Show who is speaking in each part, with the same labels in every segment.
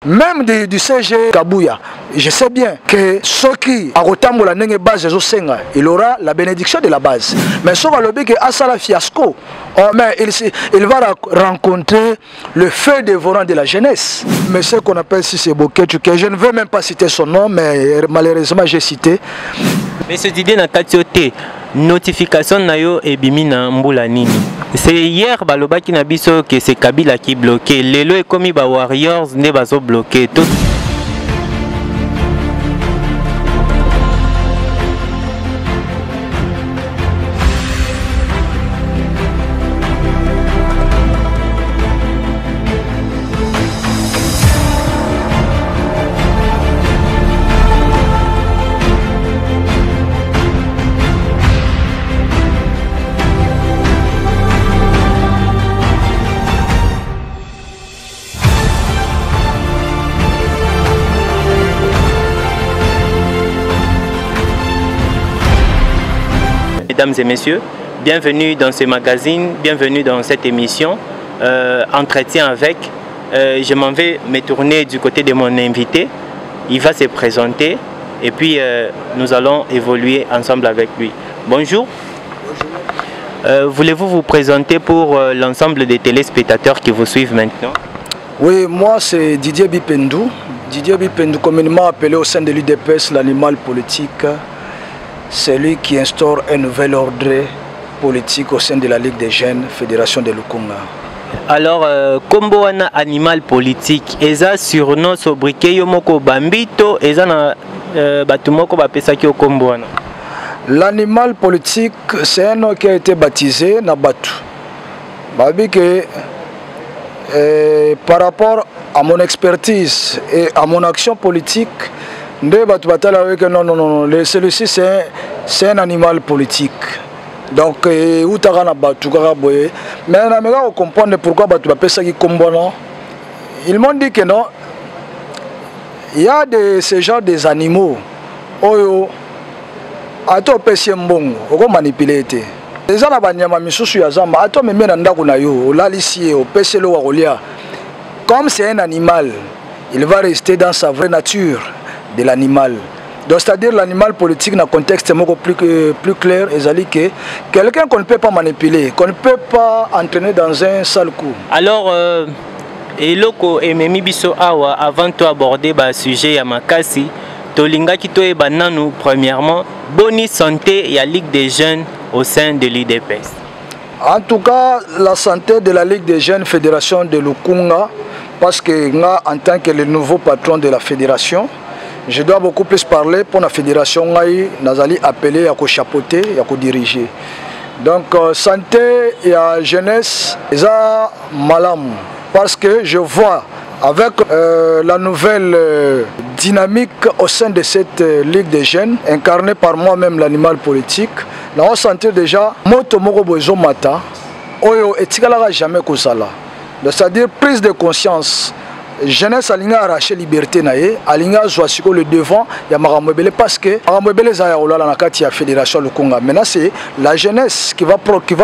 Speaker 1: Même du CG Kabouya, je sais bien que ceux qui ont la base, il aura la bénédiction de la base. Mais ce que Asala fiasco, mais il va rencontrer le feu dévorant de la jeunesse. Mais ce qu'on appelle si c'est Boketu, que je ne veux même pas citer son nom, mais malheureusement j'ai cité.
Speaker 2: Mais ce Didier Nakatiote, notification nayo et bimina mbula nini. C'est hier balobaki na biso que c'est Kabila qui bloqué. Lelo et komi ba Warriors ne bazo bloqué. Tout. Mesdames et messieurs, bienvenue dans ce magazine, bienvenue dans cette émission Entretien avec. Je m'en vais me tourner du côté de mon invité. Il va se présenter et puis nous allons évoluer ensemble avec lui. Bonjour. Bonjour. Voulez-vous vous présenter pour l'ensemble des téléspectateurs qui vous suivent maintenant?
Speaker 1: Oui, moi c'est Didier Bipendou. Didier Bipendou, communément appelé au sein de l'UDPS l'animal politique. C'est lui qui instaure un nouvel ordre politique au sein de la Ligue des Jeunes, Fédération de Lukunga.
Speaker 2: Alors, combo wana animal politique, eza surnom sobriquet yomoko bambito, eza na batumoko bapesaki au combo wana.
Speaker 1: L'animal politique, c'est un nom qui a été baptisé na batu. Babi que par rapport à mon expertise et à mon action politique, non, celui-ci c'est un animal politique. Donc, mais on comprendre pourquoi ils m'ont dit que non. Il y a ce genre des animaux. On manipuler. Comme c'est un animal, il va rester dans sa vraie nature de l'animal. Donc c'est-à-dire l'animal politique dans un contexte beaucoup plus clair, et que quelqu'un qu'on ne peut pas manipuler, qu'on ne peut pas entraîner dans un sale coup.
Speaker 2: Alors, eloko ememi biso awa avant de aborder le sujet ya makasi, tolinga kito e bananu premièrement, bonne santé et la Ligue des Jeunes au sein de l'UDPS.
Speaker 1: En tout cas, la santé de la Ligue des Jeunes Fédération de Lukunga, parce que moi, en tant que le nouveau patron de la fédération, je dois beaucoup plus parler pour la fédération. Nazali appelé à chapeauter et à diriger. Donc santé et à jeunesse, ça malam parce que je vois avec la nouvelle dynamique au sein de cette ligue des jeunes incarnée par moi-même l'animal politique. Là on sentit déjà moto moko bozo mata oyo etikala jamais kozala. C'est-à-dire prise de conscience. Jeunesse alinga arraché liberté naé, alinga zoasiko le devant ya maramobele parce que maramobele za ya olala na kati ya fédération Lukunga. Maintenant c'est la jeunesse qui va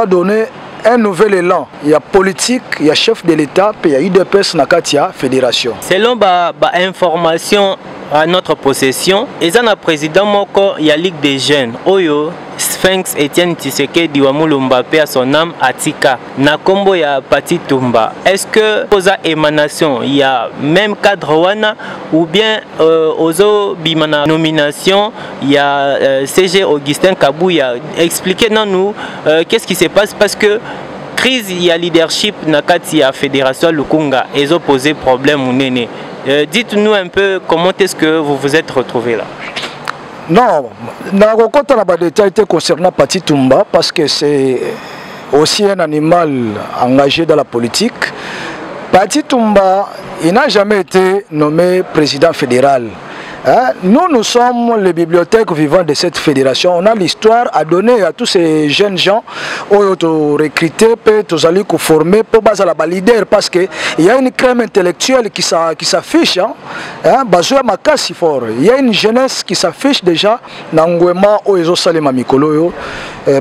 Speaker 1: donner un nouvel élan. Il y a politique, il y a chef de l'État, puis il y a UDPS na kati ya fédération.
Speaker 2: Selon ba information à notre possession, ezana président moko ya Ligue des Jeunes Oyo Sphinx Etienne Tshisekedi wa Mulumba pe à son âme Atika na kombo ya Pati Tumba. Est-ce que posa émanation il y a même cadre wana ou bien ozo bimana nomination il y a CG Augustin Kabouya. Expliquez-nous qu'est-ce qui se passe parce que crise il y a leadership na kati ya fédération Lukunga ezo poser problème ou nene. Dites-nous un peu comment est-ce que vous vous êtes retrouvé là.
Speaker 1: Non, quand on a des détails concernant Pati Tumba parce que c'est aussi un animal engagé dans la politique. Pati Tumba, il n'a jamais été nommé président fédéral. Nous sommes les bibliothèques vivantes de cette fédération. On a l'histoire à donner à tous ces jeunes gens qui ont recruté, qui ont formé pour baser la leader parce qu'il y a une crème intellectuelle qui s'affiche. Il y a une jeunesse qui s'affiche déjà dans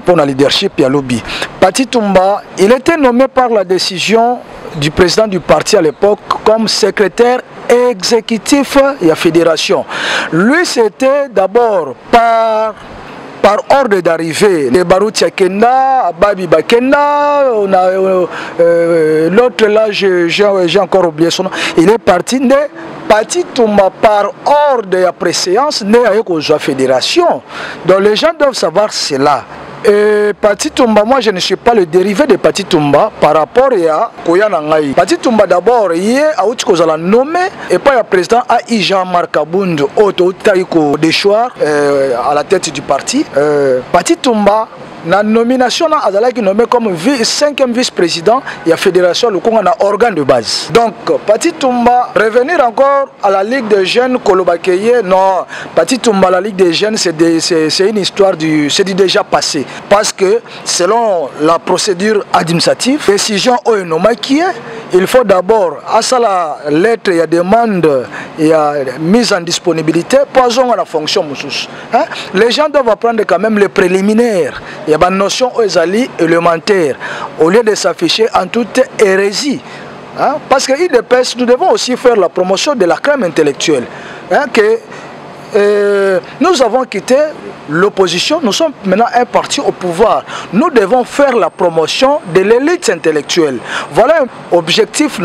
Speaker 1: pour le leadership et le lobby. Pati Tumba, il était nommé par la décision du président du parti à l'époque comme secrétaire exécutif de la fédération. Lui, c'était d'abord par ordre d'arrivée. Les Baroutia Kenda, Babi Bakenda, l'autre là, j'ai encore oublié son nom. Il est parti de Pati Toumba par ordre de la préséance, né avec la fédération. Donc les gens doivent savoir cela. Et Pati Toumba, moi je ne suis pas le dérivé de Pati Toumba par rapport à Koyana Ngai. Pati Toumba d'abord, il est à nommé et pas le président A.I. Jean-Marc Abound, Taïko Dechoir, à la tête du parti. Pati Toumba, la nomination a été nommé comme 5e vice-président de la fédération Lukunga na organe de base. Donc Pati Toumba, revenir encore à la Ligue des jeunes Kolobakeye, non, Pati Toumba, la Ligue des jeunes, c'est une histoire c'est déjà passé. Parce que selon la procédure administrative, décision Oenoma qui est, il faut d'abord, à ça la lettre, il y a demande, il y a mise en disponibilité, poison à la fonction Moussous. Hein? Les gens doivent apprendre quand même les préliminaires. Il y a une notion élémentaire, au lieu de s'afficher en toute hérésie. Hein? Parce que IDPS, nous devons aussi faire la promotion de la crème intellectuelle. Hein? Nous avons quitté l'opposition, nous sommes maintenant un parti au pouvoir. Nous devons faire la promotion de l'élite intellectuelle. Voilà un objectif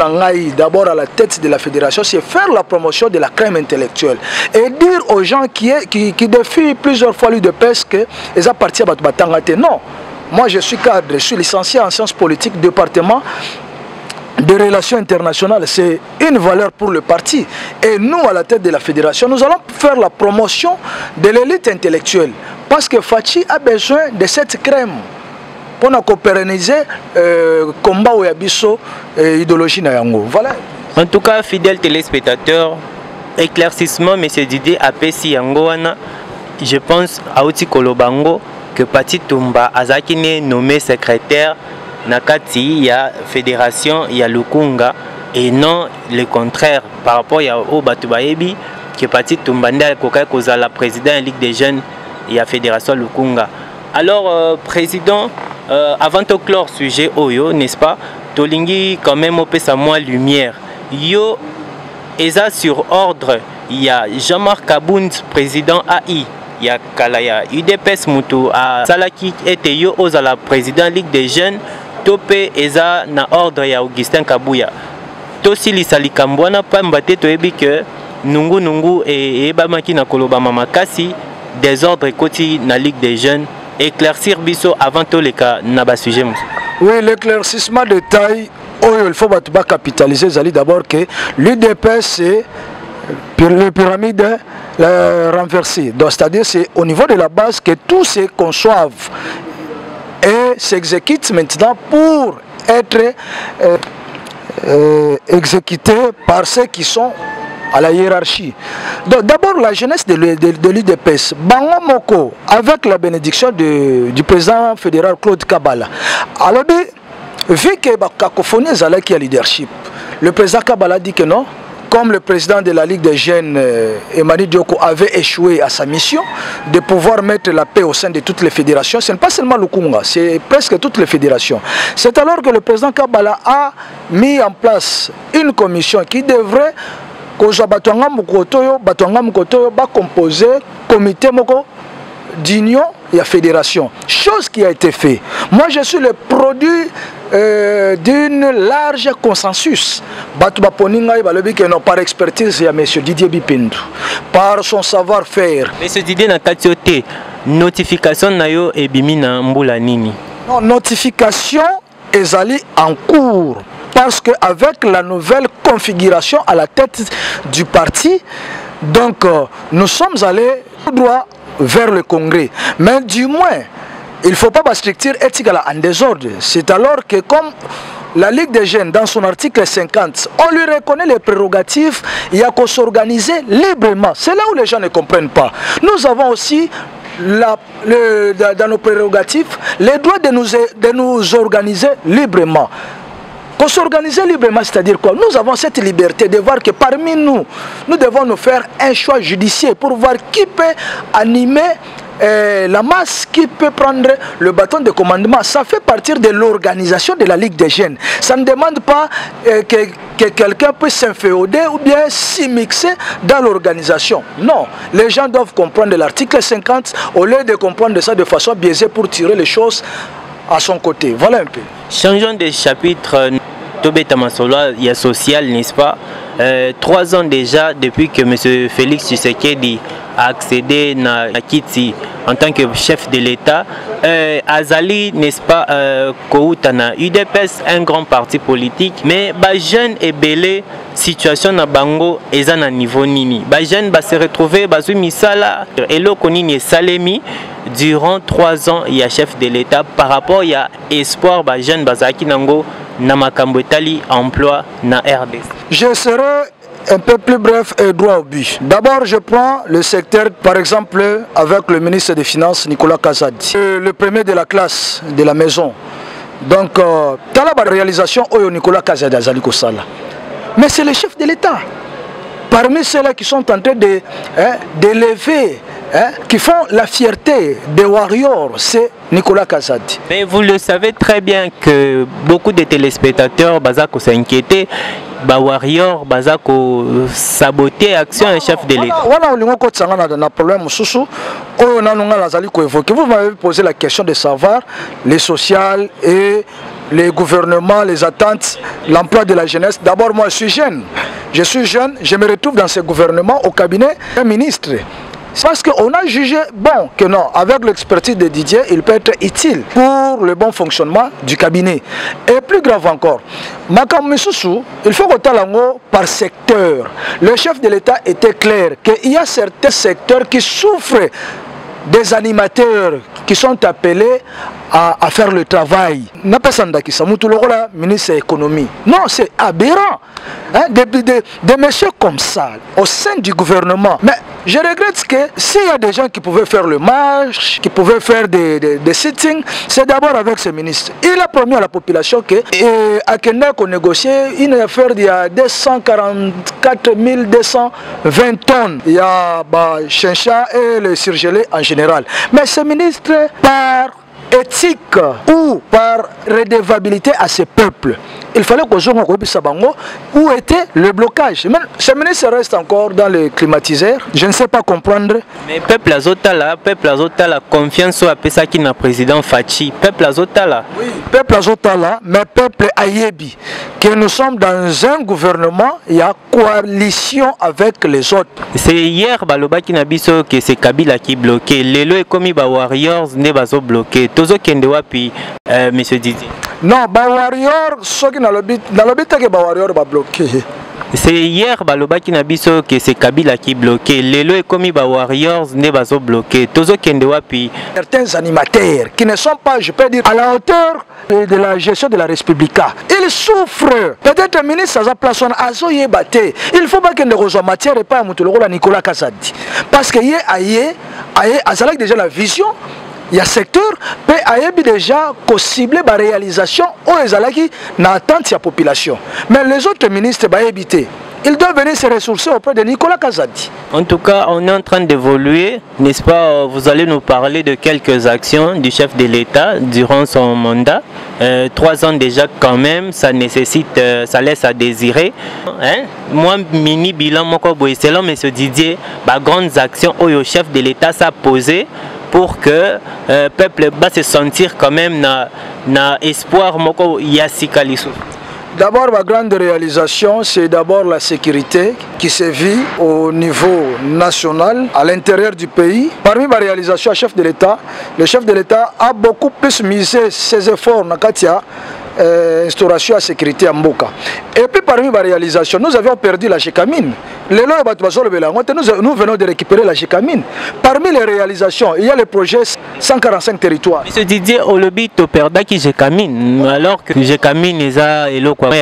Speaker 1: d'abord à la tête de la fédération, c'est faire la promotion de la crème intellectuelle. Et dire aux gens qui défient plusieurs fois l'UDPS qu'ils appartiennent à Batangate. Non, moi je suis cadre, je suis licencié en sciences politiques, département de relations internationales, c'est une valeur pour le parti. Et nous, à la tête de la fédération, nous allons faire la promotion de l'élite intellectuelle. Parce que Fachi a besoin de cette crème pour nous pérenniser le combat ou l'idéologie. Voilà.
Speaker 2: En tout cas, fidèles téléspectateurs, éclaircissement, M. Didier Apesi Yangoana, je pense à Outi Kolobango que Pati Toumba Azakine nommé secrétaire Nakati, ya fédération, ya Lukunga, et non le contraire par rapport au Batubaebi, que Pati Toumbanda Koka Kozala, président de la Ligue des jeunes, ya fédération Lukunga. Alors, président, avant de clore sujet Oyo, n'est-ce pas, Tolingi quand même au sa moins lumière. Yo, Eza sur ordre, il y a Jean-Marc Abound, président AI. Il y a Kalaya, UDPS Moutou, à Salaki était yo Ozala, président Ligue des jeunes. Topé eza na ordre ya Augustin Kabouya. Tosi lisali kambwana pambate toyebi que nungu et ebamaki na koloba mamakasi désordre koti na Ligue des jeunes, éclaircir biso avant tout les cas na ba sujet.
Speaker 1: Oui, l'éclaircissement de taille, il faut pas capitaliser Zali d'abord que l'UDPS c'est le pyramide renversée. Donc c'est-à-dire c'est au niveau de la base que tout se conçoivent et s'exécute maintenant pour être exécuté par ceux qui sont à la hiérarchie. Donc d'abord la jeunesse de l'UDPS, Bango Moko, avec la bénédiction du président fédéral Claude Kabala. Alors vu que la cacophonie est qui a leadership, le président Kabala dit que non. Comme le président de la Ligue des jeunes, Emmanuel Dioko, avait échoué à sa mission de pouvoir mettre la paix au sein de toutes les fédérations, ce n'est pas seulement Lukunga, c'est presque toutes les fédérations. C'est alors que le président Kabala a mis en place une commission qui devrait composer comité d'union et à fédération. Chose qui a été faite. Moi, je suis le produit d'une large consensus. Par expertise, il y a M. Didier Bipindu. Par son savoir-faire.
Speaker 2: M. Didier Nakatiote, notification nayo et bimina mbula nini?
Speaker 1: Non, notification est allée en cours. Parce qu'avec la nouvelle configuration à la tête du parti, donc nous sommes allés droit vers le Congrès. Mais du moins, il ne faut pas la structure éthique en désordre. C'est alors que comme la Ligue des jeunes, dans son article 50, on lui reconnaît les prérogatives, il y a qu'à s'organiser librement. C'est là où les gens ne comprennent pas. Nous avons aussi dans nos prérogatives les droits de nous organiser librement. Pour s'organiser librement, c'est-à-dire quoi? Nous avons cette liberté de voir que parmi nous, nous devons nous faire un choix judiciaire pour voir qui peut animer la masse qui peut prendre le bâton de commandement. Ça fait partie de l'organisation de la Ligue des jeunes. Ça ne demande pas que quelqu'un puisse s'inféoder ou bien s'immiscer dans l'organisation. Non, les gens doivent comprendre l'article 50 au lieu de comprendre ça de façon biaisée pour tirer les choses à son côté. Voilà un peu.
Speaker 2: Changeons de chapitre. Tobeta Masolo, il y a social, n'est-ce pas? 3 ans déjà depuis que M. Félix Tshisekedi a accédé à Kiti en tant que chef de l'État. Azali, n'est-ce pas, Koutana, UDPS, un grand parti politique, mais les jeunes et belé, situation na bango, et à niveau nini. Les jeunes se retrouver, misala, et l'okonini salemi. Durant 3 ans, il y a chef de l'État. Par rapport, il y a espoir, les jeunes bazaki nango, Namakambotali emploi na RDC. Je
Speaker 1: serai un peu plus bref et droit au but. D'abord, je prends le secteur, par exemple, avec le ministre des Finances, Nicolas Kazadi, le premier de la classe de la maison. Donc, dans la réalisation, Nicolas Kazadi Azali Kosala. Mais c'est le chef de l'État. Parmi ceux-là qui sont en train d'élever, qui font la fierté des warriors, c'est Nicolas Kazadi.
Speaker 2: Mais vous le savez très bien que beaucoup de téléspectateurs s'inquiétaient. Warrior, saboter l'action d'un chef de l'État. Vous
Speaker 1: m'avez posé la question de savoir les sociales et les gouvernements, les attentes, l'emploi de la jeunesse. D'abord, moi, je suis jeune, je me retrouve dans ce gouvernement au cabinet d'un ministre. C'est parce qu'on a jugé bon que non, avec l'expertise de Didier, il peut être utile pour le bon fonctionnement du cabinet. Et plus grave encore, Makam Missoussou, il faut retarder par secteur. Le chef de l'État était clair qu'il y a certains secteurs qui souffrent des animateurs qui sont appelés à faire le travail. Ministre de l'économie. Non, c'est aberrant. Des messieurs comme ça, au sein du gouvernement. Mais je regrette que s'il y a des gens qui pouvaient faire le marche, qui pouvaient faire des sittings, c'est d'abord avec ce ministre. Il a promis à la population que à Kenya qu'on négociait une affaire il y a 244 220 tonnes. Il y a Chincha et le surgelé en général. Mais ce ministre, par éthique ou par redevabilité à ce peuple, il fallait qu'on joue où était le blocage. Mais ce ministre reste encore dans les climatiseurs. Je ne sais pas comprendre.
Speaker 2: Mais peuple azotala, la confiance à ça qui n'a président Fachi. Peuple azotala.
Speaker 1: Oui, peuple azotala, mais peuple ayebi. Que nous sommes dans un gouvernement, il y a coalition avec les autres.
Speaker 2: C'est hier baloba qui n'a biso que c'est Kabila qui bloqué. Lelo et comme Warriors ne baso bloqué. Tozo kendewa puis monsieur Didier.
Speaker 1: Non, Warriors, ceux qui dans le but que Warriors va bloquer.
Speaker 2: C'est hier baloba qui n'a biso que c'est Kabila qui bloqué. Lelo et comme Warriors ne baso bloqué. Tozo kendewa puis
Speaker 1: certains animateurs qui ne sont pas, je peux dire, à la hauteur de la gestion de la République. Ils souffrent. Peut-être le ministre à sa place azoye baté. Il faut pas que ne reçoive matière et pas à Nicolas Kazadi. Parce que y a déjà la vision. Il y a un secteur qui a déjà ciblé la réalisation où les alaki n'attendent la population. Mais les autres ministres vont éviter. Ils doivent venir se ressourcer auprès de Nicolas Kazadi.
Speaker 2: En tout cas, on est en train d'évoluer, n'est-ce pas? Vous allez nous parler de quelques actions du chef de l'État durant son mandat. 3 ans déjà quand même, ça nécessite, ça laisse à désirer. Hein? Moi, mini bilan, selon M. Didier, grandes actions où le chef de l'État s'est posé pour que le peuple va se sentir quand même na espoir moko yasikalisu.
Speaker 1: D'abord, ma grande réalisation, c'est d'abord la sécurité qui se vit au niveau national, à l'intérieur du pays. Parmi ma réalisation, le chef de l'État a beaucoup plus misé ses efforts dans instauration à sécurité à Mboka. Et puis parmi ma réalisation, nous avions perdu la Gécamine. Nous venons de récupérer la Gécamine. Parmi les réalisations, il y a le projet 145 territoires.
Speaker 2: Monsieur Didier, au lobby, tu perds qui Gécamine, alors que Gécamine est à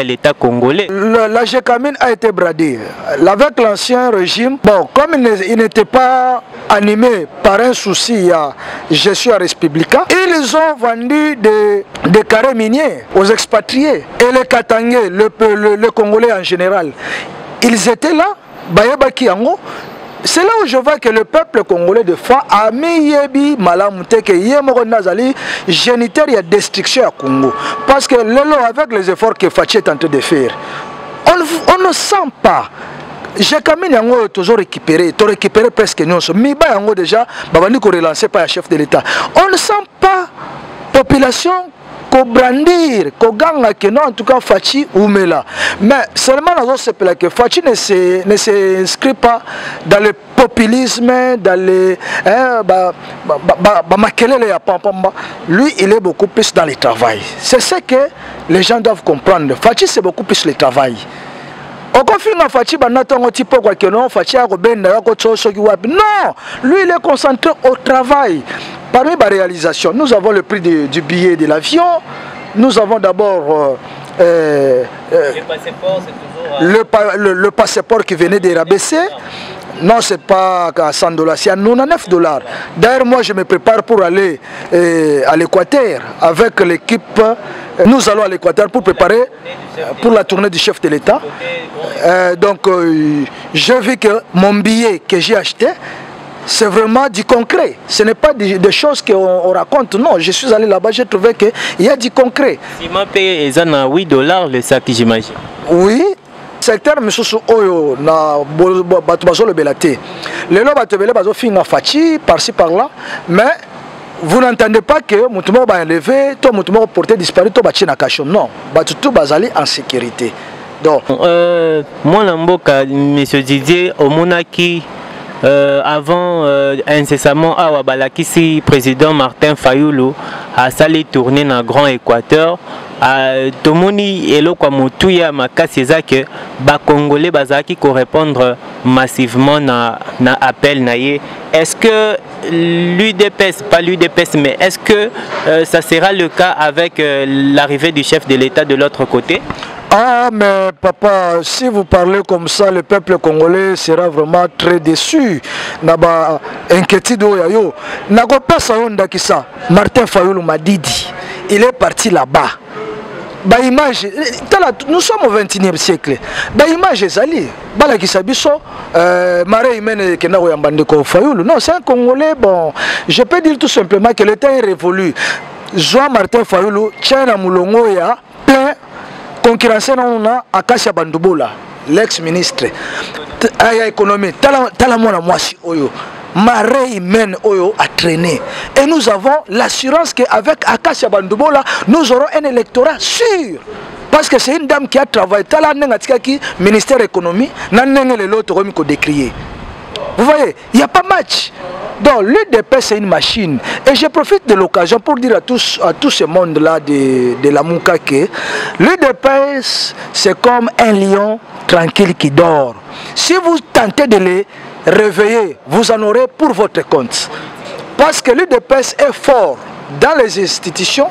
Speaker 2: l'État congolais.
Speaker 1: La Gécamine a été bradée. Avec l'ancien régime, bon, comme il n'était pas animé par un souci à gestion républicaine, ils ont vendu des carrés miniers aux expatriés et les Katangais, le Congolais en général. Ils étaient là, Bayabaki Yango, c'est là où je vois que le peuple congolais de fois a mis yebi malamute que yemoko nazali géniteur il y a destruction à Congo parce que lelo avec les efforts que Fachi est en train de faire on ne sent pas j'ai quand même yango toujours récupéré presque non mais ba yango déjà babani ko relancer par le chef de l'État on ne sent pas population ko brandir, ko ganga que non en tout cas Fachi ou Mela. Mais seulement dans ce pays que Fachi ne s'inscrit pas dans le populisme, dans les lui il est beaucoup plus dans le travail. C'est ce que les gens doivent comprendre. Fachi c'est beaucoup plus le travail. Non, lui il est concentré au travail. Parmi les réalisations, nous avons le prix du billet de l'avion, nous avons d'abord le passeport qui venait de rabaisser. Non, c'est pas à 100 $, c'est à 99 $. D'ailleurs, moi, je me prépare pour aller à l'Équateur avec l'équipe. Nous allons à l'Équateur pour préparer pour la tournée du chef de l'État. Donc, j'ai vu que mon billet que j'ai acheté, c'est vraiment du concret. Ce n'est pas des choses qu'on raconte. Non, je suis allé là-bas, j'ai trouvé qu'il y a du concret.
Speaker 2: Si je paye 8 $ le sac, j'imagine.
Speaker 1: Oui. Secteur misusu oyo na bato bazolo belate lelo bato bele bazo finga Fachi par-ci par-là mais vous n'entendez pas que mutumo ba enlever to mutumo porter disparu to bachi na cachot non bato tout bazali en sécurité donc
Speaker 2: moi Lamboka monsieur Didier omonaki avant incessamment awa balakisi président Martin Fayulu a sali tourner na Grand Équateur tomoni eloko motuya makasi eza que ba congolais bazaki ko répondre massivement na appel na ye. Est-ce que l'UDPS, pas l'UDPS, mais est-ce que ça sera le cas avec l'arrivée du chef de l'État de l'autre côté?
Speaker 1: Ah mais papa, si vous parlez comme ça, le peuple congolais sera vraiment très déçu. Naba inquiétude yo. Nago pesa onda kisa. Martin Fayulu m'a dit, il est parti là-bas. Bah image, nous sommes au 21e siècle. Bah image ezali, bala kisabiso, mare imene kena oyambande ko Fayulu. Non, c'est un Congolais bon. Je peux dire tout simplement que le temps est révolu. Jean Martin Fayulu, Tchana Moulongo ya plein concurrencé na Akasia Bandubola, l'ex-ministre. Aya économie, tala mona mwasi oyo. Maré humaine oyo a traîné et nous avons l'assurance qu'avec Akasia Bandubola nous aurons un électorat sûr parce que c'est une dame qui a travaillé tala nengatika ki ministère économie nanenge le lot remis ko décrier. Vous voyez, il n'y a pas match. Donc l'UDPS c'est une machine et je profite de l'occasion pour dire à tout ce monde là de la Mouka que l'UDPS c'est comme un lion tranquille qui dort. Si vous tentez de les réveiller, vous en aurez pour votre compte. Parce que l'UDPS est fort dans les institutions,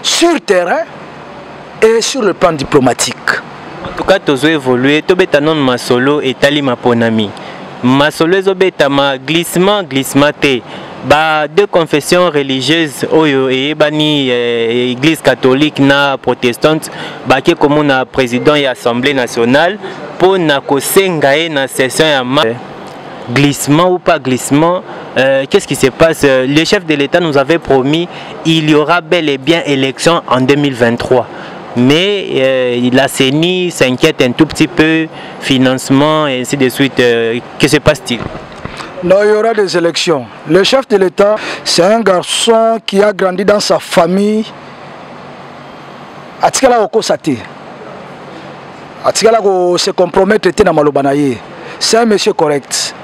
Speaker 1: sur le terrain et sur le plan diplomatique.
Speaker 2: En tout cas, tu as évolué, tu as non masolo et tali maponami. Masolo ezobeta ma glissement te. Ba deux confessions religieuses oyo et bani église catholique na protestante ba ke comme na président et assemblée nationale pour na kosenga na session ya glissement ou pas glissement, qu'est-ce qui se passe? Le chef de l'État nous avait promis il y aura bel et bien élection en 2023. Mais la CENI s'inquiète un tout petit peu, financement et ainsi de suite. Que se passe-t-il?
Speaker 1: Non, il y aura des élections. Le chef de l'État, c'est un garçon qui a grandi dans sa famille. Atikala Okosate. Atikala se compromettre dans Malobanaye. C'est un monsieur correct.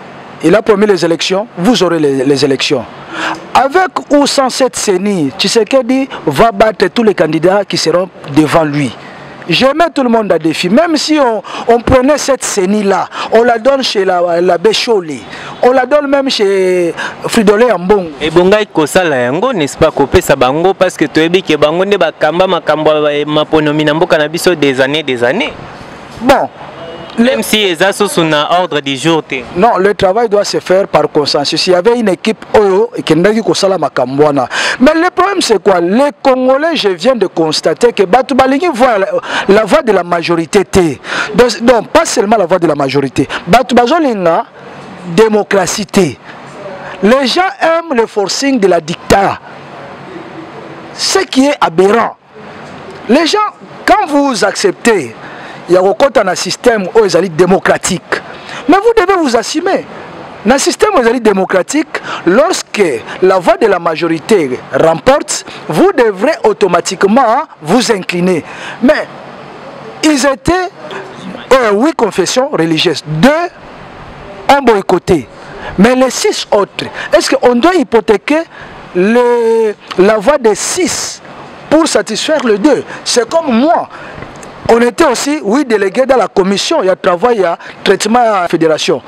Speaker 1: Il a promis les élections, vous aurez les élections. Avec ou sans cette CENI, Tshisekedi va battre tous les candidats qui seront devant lui. Je mets tout le monde à défi. Même si on prenait cette CENI-là, on la donne chez la Bécholé, on la donne même chez Fridolé Ambong.
Speaker 2: Et Bonga Kosala Yango, n'est-ce pas, Kopé Sabango, parce que tu es dit que Bango ne va pas maponomi namboka nabiso des années.
Speaker 1: Bon.
Speaker 2: Même si les assos sont en ordre du jour.
Speaker 1: Non, le travail doit se faire par consensus. Il y avait une équipe Oyo qui n'a pas Kosala Makambwana. Mais le problème c'est quoi? Les Congolais, je viens de constater que Batoubalingi voit la voix de la majorité. Donc pas seulement la voix de la majorité. Batoubazolinga démocratie. Les gens aiment le forcing de la dictature. Ce qui est aberrant. Les gens, quand vous acceptez, il y a un système démocratique. Mais vous devez vous assumer. Dans le système démocratique, lorsque la voix de la majorité remporte, vous devrez automatiquement vous incliner. Mais ils étaient 8 confessions religieuses, 2 ont boycotté. Mais les 6 autres, est-ce qu'on doit hypothéquer la voix des 6 pour satisfaire les 2? C'est comme moi. On était aussi 8 délégués dans la commission, il y a travail, il y a traitement à la fédération.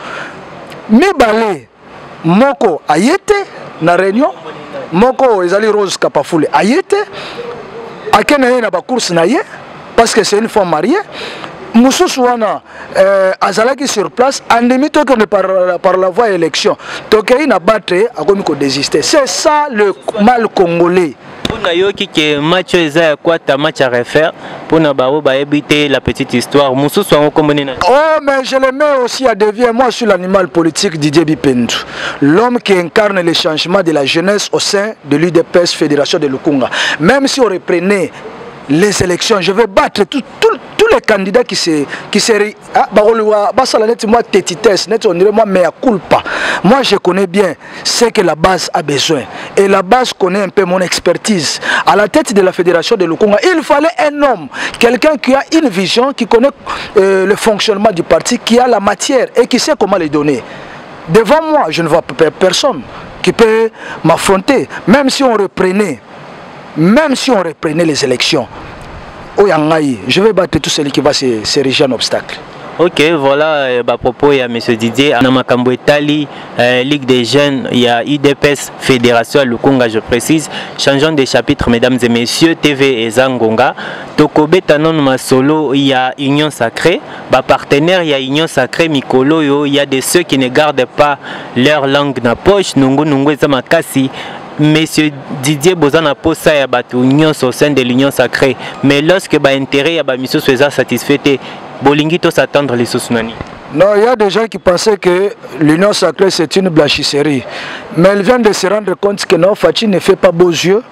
Speaker 1: Mibale, Moko Ayete, na réunion, Moko Ezali Rose Kapafoule Ayete, Akenaye na ba course na ye, parce que c'est une femme mariée. Moussouana Azalaki sur place, en demi token par la voie élection. Tokei n'a battu à comme désister. C'est ça le mal congolais.
Speaker 2: Pour nayoki que match eza quoi ta match à refaire pour na bao ba éviter la petite histoire. Moussouana comme
Speaker 1: oh mais je le mets aussi à dévier. Moi je suis l'animal politique Didier Bipendu, l'homme qui incarne les changements de la jeunesse au sein de l'UDPS Fédération de Lukunga. Même si on reprenait les élections, je vais battre tous les candidats qui se moi je connais bien ce que la base a besoin et la base connaît un peu mon expertise. À la tête de la fédération de Lukunga, il fallait un homme, quelqu'un qui a une vision, qui connaît le fonctionnement du parti, qui a la matière et qui sait comment les donner. Devant moi, je ne vois personne qui peut m'affronter, même si on reprenait les élections. Je vais battre tout celui qui va s'ériger en obstacle.
Speaker 2: Ok, voilà à propos, il y a M. Didier, Namakambo Etali, Ligue des jeunes, il y a UDPS, Fédération Lukunga, je précise. Changeons de chapitre, mesdames et messieurs, TV et Zangonga. Tokobe Tanon Masolo, il y a Union Sacrée. Partenaire, il y a Union Sacrée, Mikolo, il y a de ceux qui ne gardent pas leur langue dans la poche, Nungu Zamakasi. Monsieur Didier Bozana posa ya batu union au sein de l'union sacrée, mais lorsque ba intérêt ya ba mission soit satisfait, bolingi to s'attendre les sousnani.
Speaker 1: Non, il y a des gens qui pensaient que l'union sacrée c'est une blanchisserie, mais ils viennent de se rendre compte que non, Fachi ne fait pas beaux yeux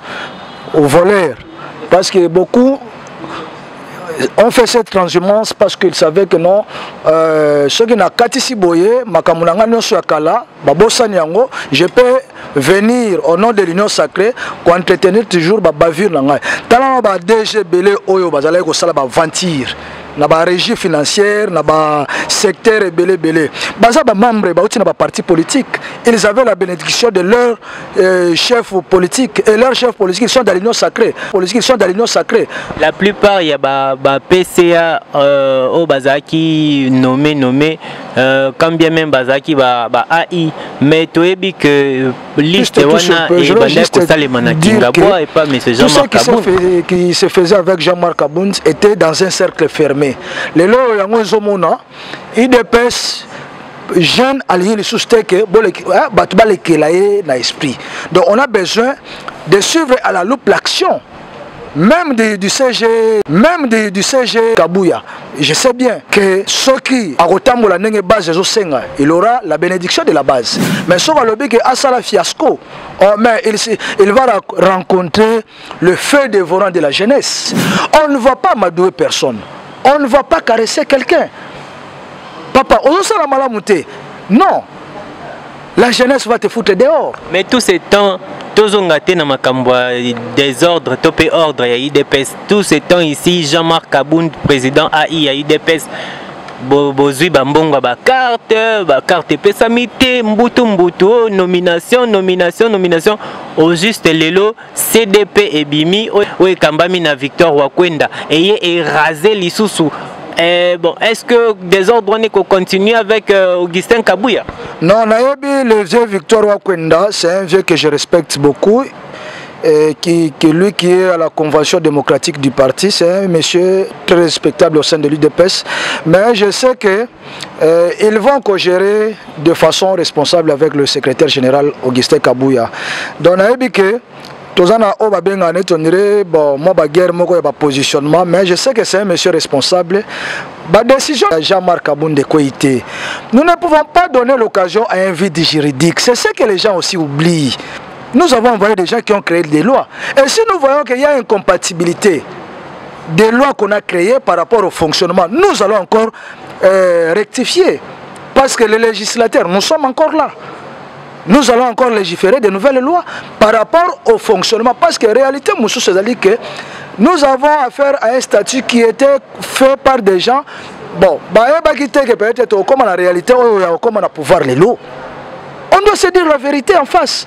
Speaker 1: aux voleurs, parce que beaucoup on fait cette transhumance parce qu'ils savaient que non, ceux qui n'ont pas ici boyé, je peux venir au nom de l'union sacrée pour entretenir toujours ma bavure. Tant que DG Belé Oyo bazale ko sala ba ventir. Na ba régie financière, na ba secteur belé. Baza ba membre ba outi na ba parti politique. Ils avaient la bénédiction de leur chef politique et leurs chefs politiques ils sont dans l'union sacrée. Ils sont dans l'union sacrée.
Speaker 2: La plupart il y a ba PCA au bazaki nommé quand bien même bazaki ba AI mais toebi que liste wana et bandai ko salema na Kingabwa et pas monsieur Jean-Marc Kabound.
Speaker 1: Tout ce qui se faisait avec Jean-Marc Kabound était dans un cercle fermé. Les lois yango zomona IDPS jeunes alliés les sousteke batba les kelaye na esprit. Donc on a besoin de suivre à la loupe l'action même du CG Kabouya. Je sais bien que ceux qui arotambo la nenge base il aura la bénédiction de la base. Mais ce qui est Asala fiasco, mais il va rencontrer le feu dévorant de la jeunesse. On ne va pas madouer personne. On ne va pas caresser quelqu'un. Papa, on s'en a mal à monter. Non. La jeunesse va te foutre dehors.
Speaker 2: Mais tout ce temps, tous ont gâté dans ma camboua désordre, topé ordre, il y a IDPS. Tout ce temps ici, Jean-Marc Kabound, président AI, il y a IDPS. Bozui Bambonga, carte pesamité, mbutu, nomination. Au juste lelo, CDP et Bimi, ou Kambami na Victor Wakwenda, et rasé l'Issoussou. Bon, est-ce que des ordres on continue avec Augustin Kabouya? Non,
Speaker 1: le vieux Victor Wakwenda, c'est un vieux que je respecte beaucoup. Lui qui est à la convention démocratique du parti, c'est un monsieur très respectable au sein de l'UDPS. Mais je sais qu'ils vont co-gérer de façon responsable avec le secrétaire général Augustin Kabouya. Donc, Tozana Oba Benga Netonire, bon, moi, guerre, moi, positionnement, mais je sais que c'est un monsieur responsable. La décision de Jean-Marc Abounde Koïté, nous ne pouvons pas donner l'occasion à un vide juridique. C'est ce que les gens aussi oublient. Nous avons envoyé des gens qui ont créé des lois. Et si nous voyons qu'il y a une incompatibilité des lois qu'on a créées par rapport au fonctionnement, nous allons encore rectifier. Parce que les législateurs, nous sommes encore là. Nous allons encore légiférer de nouvelles lois par rapport au fonctionnement. Parce qu'en réalité, Moussou c'est-à-dire que nous avons affaire à un statut qui était fait par des gens. Bon, peut-être comme en réalité, comme on a pouvoir les lots. On doit se dire la vérité en face.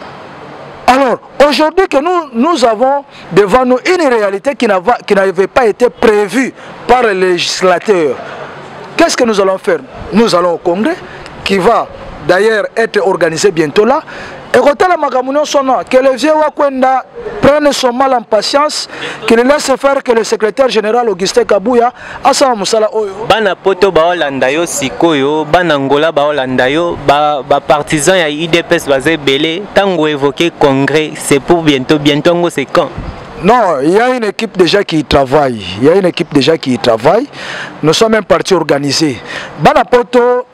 Speaker 1: Alors, aujourd'hui que nous avons devant nous une réalité qui n'avait pas été prévue par les législateurs, qu'est-ce que nous allons faire? Nous allons au Congrès, qui va d'ailleurs être organisé bientôt là. Et quand la Magamounion sonne, que les vieux Wakwenda prennent son mal en patience, qu'il laisse faire que le secrétaire général Augustin Kabouya a sa moussala oyo.
Speaker 2: Bana poto ba Holandayo sikoyo, bana Angola ba Holandayo, ba partisans ya IDPS basé belé, tango évoqué congrès, c'est pour bientôt c'est quand?
Speaker 1: Non, il y a une équipe déjà qui y travaille. Il y a une équipe déjà qui y travaille. Nous sommes un parti organisé. Bana poto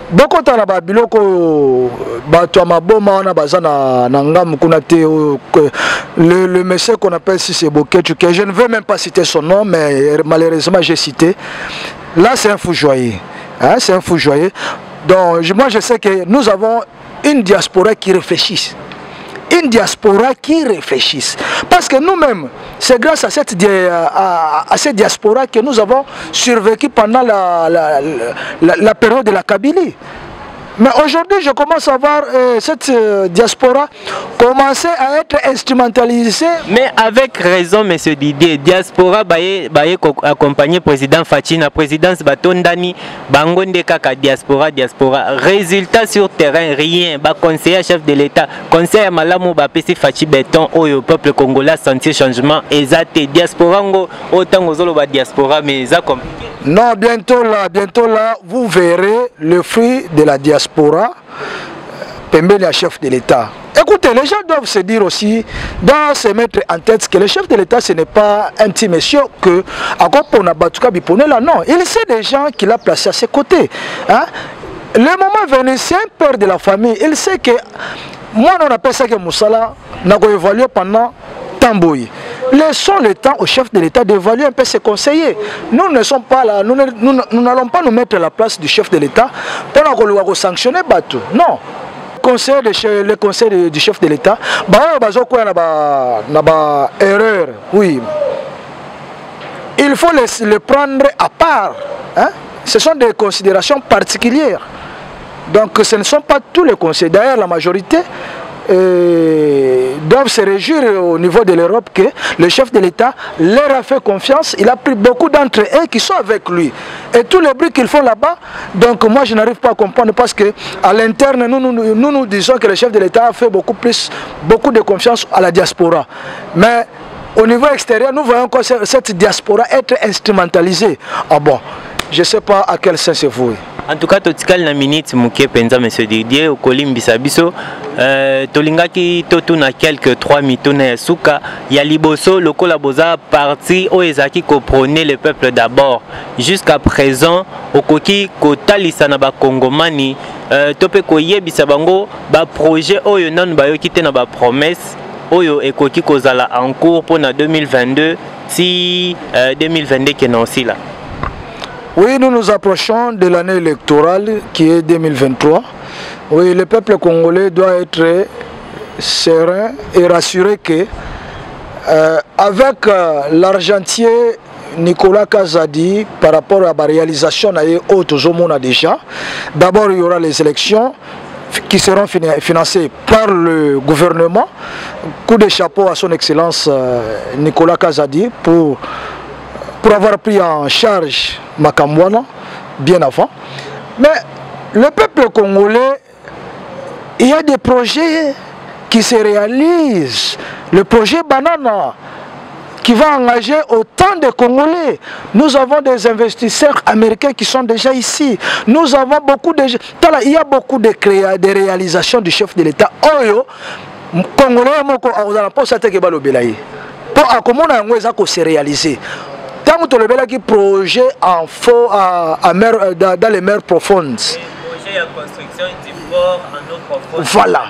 Speaker 1: beaucoup de biloko bato maboma na bazana nangam kunate le monsieur qu'on appelle Sissé Boketu, que je ne veux même pas citer son nom, mais malheureusement j'ai cité. Là c'est un fou joyeux, hein, c'est un fou joyeux. Donc moi je sais que nous avons une diaspora qui réfléchit. Une diaspora qui réfléchisse. Parce que nous-mêmes, c'est grâce à cette diaspora que nous avons survécu pendant la période de la Kabylie. Mais aujourd'hui, je commence à voir cette diaspora commencer à être instrumentalisée.
Speaker 2: Mais avec raison, M. Didier, diaspora baye accompagner le président Fachi, la présidence Batondani, Bangonde Kaka, diaspora. Résultat sur terrain, rien. Conseiller chef de l'État, conseiller Malamou Bapesi Fachi Béton, au peuple congolais senti changement. Exact, diaspora, autant aux diaspora, mais ça compliqué.
Speaker 1: Non, bientôt là, vous verrez le fruit de la diaspora, Pembele à chef de l'État. Écoutez, les gens doivent se dire aussi, doivent se mettre en tête que le chef de l'État, ce n'est pas un petit monsieur que, à quoi on a battu là, non. Il sait des gens qu'il a placés à ses côtés. Hein? Le moment venu, c'est un père de la famille. Il sait que, moi, on appelle ça que Moussala n'a pas évalué pendant Tamboui. Laissons le temps au chef de l'État d'évaluer un peu ses conseillers. Nous ne sommes pas là, nous n'allons pas nous mettre à la place du chef de l'État pour sanctionner Batou. Non. Le conseil du chef de l'État, erreur, oui. Il faut le prendre à part. Hein? Ce sont des considérations particulières. Donc ce ne sont pas tous les conseils. D'ailleurs, la majorité doivent se réjouir au niveau de l'Europe que le chef de l'État leur a fait confiance. Il a pris beaucoup d'entre eux qui sont avec lui. Et tous les bruits qu'ils font là-bas, donc moi je n'arrive pas à comprendre parce qu'à l'interne, nous disons que le chef de l'État a fait beaucoup de confiance à la diaspora. Mais au niveau extérieur, nous voyons que cette diaspora être instrumentalisée. Ah bon, je ne sais pas à quel sens c'est voué.
Speaker 2: En tout cas, totikal na minute muke penza M. Didier au Kolimbisa biso tolingaki totuna quelques 3 mitona ya suka ya liboso lokola boza parti o ezaki ko prôner le peuple d'abord. Jusqu'à présent okoki kotalisa na ba kongomani tope ko yebisa bango ba projet oyo nanu bayoki te na ba promesse oyo ekoki kozala en cours pour na 2022 si 2022 kenonsi là.
Speaker 1: Oui, nous nous approchons de l'année électorale qui est 2023. Oui, le peuple congolais doit être serein et rassuré que avec l'argentier Nicolas Kazadi par rapport à la réalisation déjà, d'abord il y aura les élections qui seront financées par le gouvernement. Coup de chapeau à son excellence Nicolas Kazadi pour avoir pris en charge Makambouana bien avant. Mais le peuple congolais, il y a des projets qui se réalisent. Le projet Banana qui va engager autant de Congolais. Nous avons des investisseurs américains qui sont déjà ici. Nous avons beaucoup de... Il y a beaucoup de réalisations du chef de l'État. Oyo, Congolais moko a pour ça que balobelaye. Pour akomona yango eza ko se réaliser. Tant que le qui projet en faux dans les mers profondes.
Speaker 2: Projet de construction du port en eau profonde.
Speaker 1: Voilà.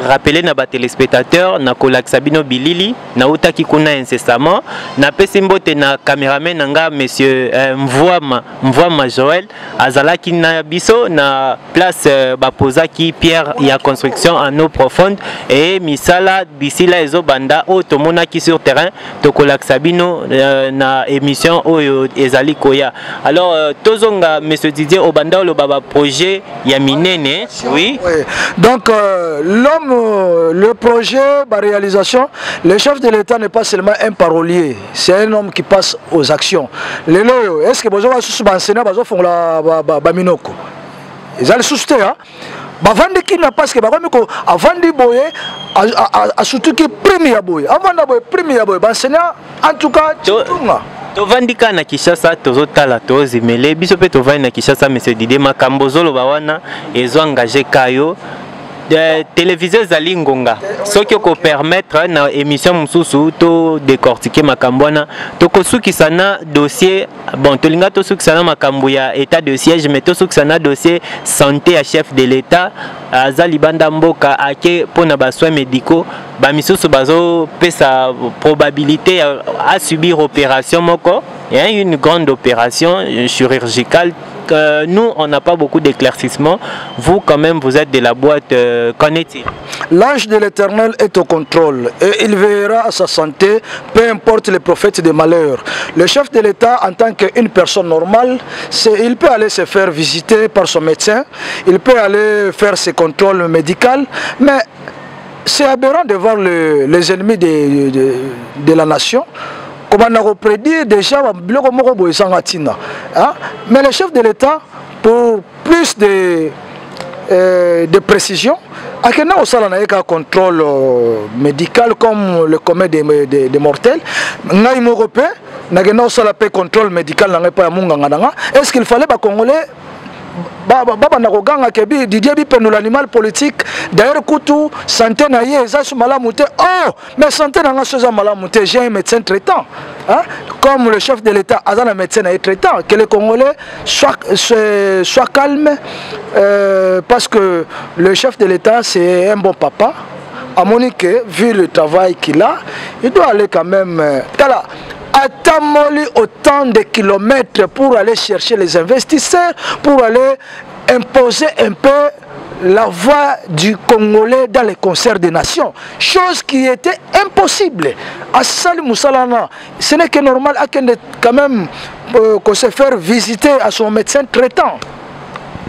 Speaker 2: Rappeler na ba téléspectateurs na kolakisa bino bilili na utaki kuna incessamment na pesi mbote na caméraman nga monsieur Mvwama Joël azalaki na biso na place bapozaki pierre ya construction en eau profonde et misala bisila ezo banda o tomonaki sur terrain to kolakisa bino na émission oyo ezali koya. Alors tozonga monsieur Didier Obanda le baba projet ya minene oui.
Speaker 1: Donc le projet, la réalisation, le chef de l'État n'est pas seulement un parolier, c'est un homme qui passe aux actions. Est-ce que vous avez enseigné à Minoko? Ils ont le soutien. Avant de qui n'a pas ce que avant de boyer, à surtout qui premier boyer, avant de boyer premier boyer, en tout cas,
Speaker 2: tovandika na Kishasa tozotala tozimele biso pe tovandi na Kishasa monsieur Didier makambo zolo bawana ezo engagé kayo téléviseur zali ngonga soki ko permettre na émission mususu to décortiquer makambo na to kosukisa na dossier bon tolinga to sukisa na makambo ya état de siège mais to sukisa na dossier santé à chef de l'état azali banda mboka ake pona ba soins médicaux ba misusu bazo pesa probabilité à subir opération moko il y a une grande opération chirurgicale. Nous, on n'a pas beaucoup d'éclaircissement. Vous, quand même, vous êtes de la boîte. Qu'en est-il?
Speaker 1: L'ange de l'Éternel est au contrôle et il veillera à sa santé, peu importe les prophètes des malheurs. Le chef de l'État, en tant qu'une personne normale, il peut aller se faire visiter par son médecin, il peut aller faire ses contrôles médicaux, mais c'est aberrant de voir les ennemis de la nation. Comment on a prédit déjà, mais le chef de l'État, pour plus de précision, à quel moment on a un contrôle médical comme le commun des mortels, on a un européen, on a un contrôle médical, est-ce qu'il fallait que Congolais baba nakoganga kebi Didier Bipeno l'animal politique d'ailleurs kutu santé na ye eza sous malamute oh mais santé na nga soza malamute j'ai un médecin traitant hein? Comme le chef de l'État azana médecin na traitant que les Congolais soient calmes parce que le chef de l'État c'est un bon papa à Monique vu le travail qu'il a il doit aller quand même attamoli autant de kilomètres pour aller chercher les investisseurs, pour aller imposer un peu la voix du Congolais dans les concerts des nations. Chose qui était impossible. À Sali Moussalana, ce n'est que normal à quand même qu'on se faire visiter à son médecin traitant.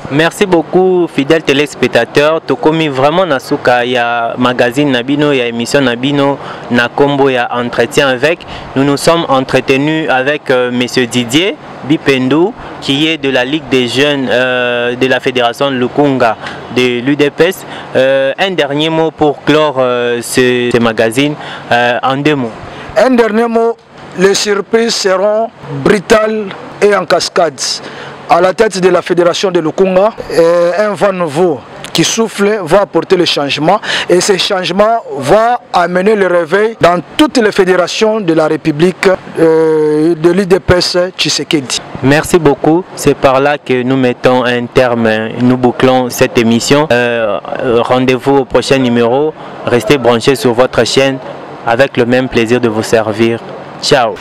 Speaker 2: Merci beaucoup fidèles téléspectateurs. Tokomi vraiment nasuka ya magazine Nabino, ya émission Nabino, na combo ya entretien avec. Nous nous sommes entretenus avec monsieur Didier Bipendo qui est de la Ligue des jeunes de la Fédération Lukunga de l'UDPS. Un dernier mot pour clore ce magazine en 2 mots.
Speaker 1: Un dernier mot, les surprises seront brutales et en cascade. À la tête de la fédération de Lukunga, un vent nouveau qui souffle va apporter le changement et ce changement va amener le réveil dans toutes les fédérations de la République de l'UDPS Tshisekedi.
Speaker 2: Merci beaucoup, c'est par là que nous mettons un terme, nous bouclons cette émission. Rendez-vous au prochain numéro, restez branchés sur votre chaîne avec le même plaisir de vous servir. Ciao.